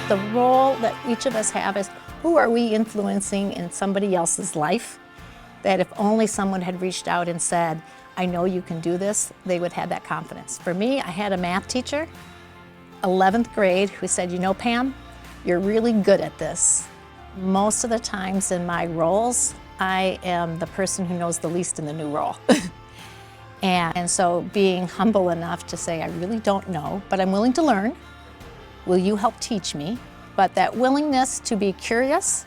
The role that each of us have is, who are we influencing in somebody else's life? That if only someone had reached out and said, I know you can do this, they would have that confidence. For me, I had a math teacher, 11th grade, who said, you know, Pam, you're really good at this. Most of the times in my roles, I am the person who knows the least in the new role. And so being humble enough to say, I really don't know, but I'm willing to learn. Will you help teach me? But that willingness to be curious,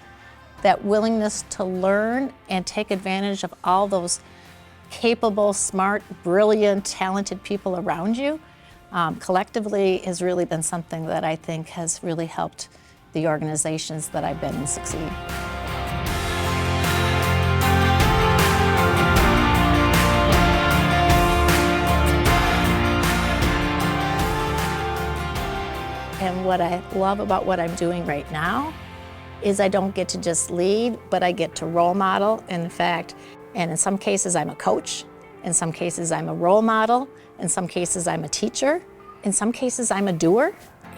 that willingness to learn and take advantage of all those capable, smart, brilliant, talented people around you, collectively has really been something that I think has really helped the organizations that I've been in succeed. And what I love about what I'm doing right now is I don't get to just lead, but I get to role model. In fact, and in some cases I'm a coach, in some cases I'm a role model, in some cases I'm a teacher, in some cases I'm a doer.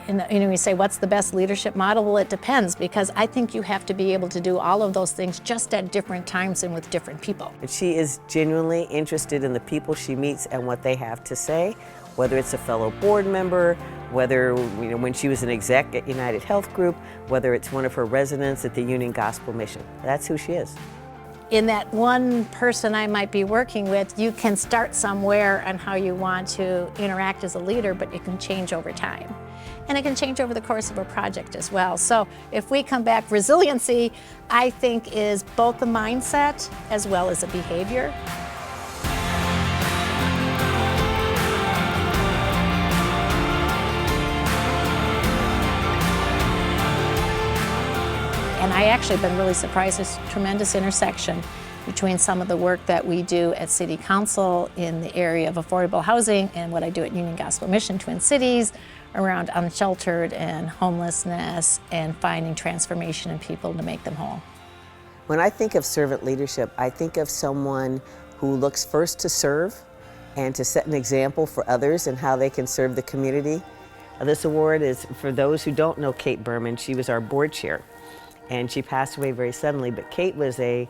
And you say, what's the best leadership model? Well, it depends, because I think you have to be able to do all of those things just at different times and with different people. She is genuinely interested in the people she meets and what they have to say, whether it's a fellow board member, whether when she was an exec at UnitedHealth Group, whether it's one of her residents at the Union Gospel Mission. That's who she is. In that one person I might be working with, you can start somewhere on how you want to interact as a leader, but it can change over time. And it can change over the course of a project as well. So if we come back, resiliency, I think, is both a mindset as well as a behavior. And I actually have been really surprised. There's a tremendous intersection between some of the work that we do at City Council in the area of affordable housing and what I do at Union Gospel Mission, Twin Cities, around unsheltered and homelessness and finding transformation in people to make them whole. When I think of servant leadership, I think of someone who looks first to serve and to set an example for others and how they can serve the community. This award is for those who don't know Kate Berman. She was our board chair, and she passed away very suddenly, but Kate was a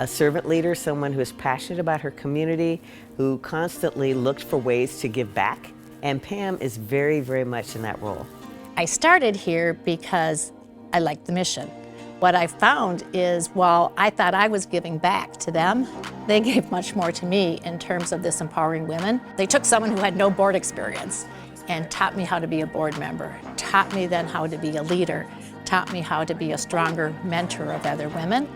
servant leader, someone who is passionate about her community, who constantly looked for ways to give back. And Pam is very, very much in that role. I started here because I liked the mission. What I found is, while I thought I was giving back to them, they gave much more to me in terms of this empowering women. They took someone who had no board experience and taught me how to be a board member, taught me then how to be a leader, taught me how to be a stronger mentor of other women.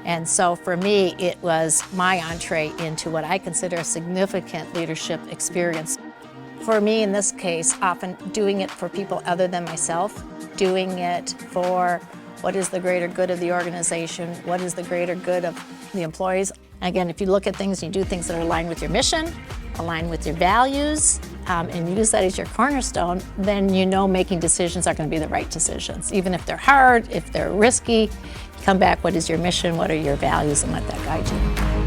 And so for me, it was my entree into what I consider a significant leadership experience. For me, in this case, often doing it for people other than myself, doing it for what is the greater good of the organization, what is the greater good of the employees. Again, if you look at things and you do things that are aligned with your mission, aligned with your values, and use that as your cornerstone, then you know making decisions are going to be the right decisions. Even if they're hard, if they're risky, come back, what is your mission, what are your values, and let that guide you.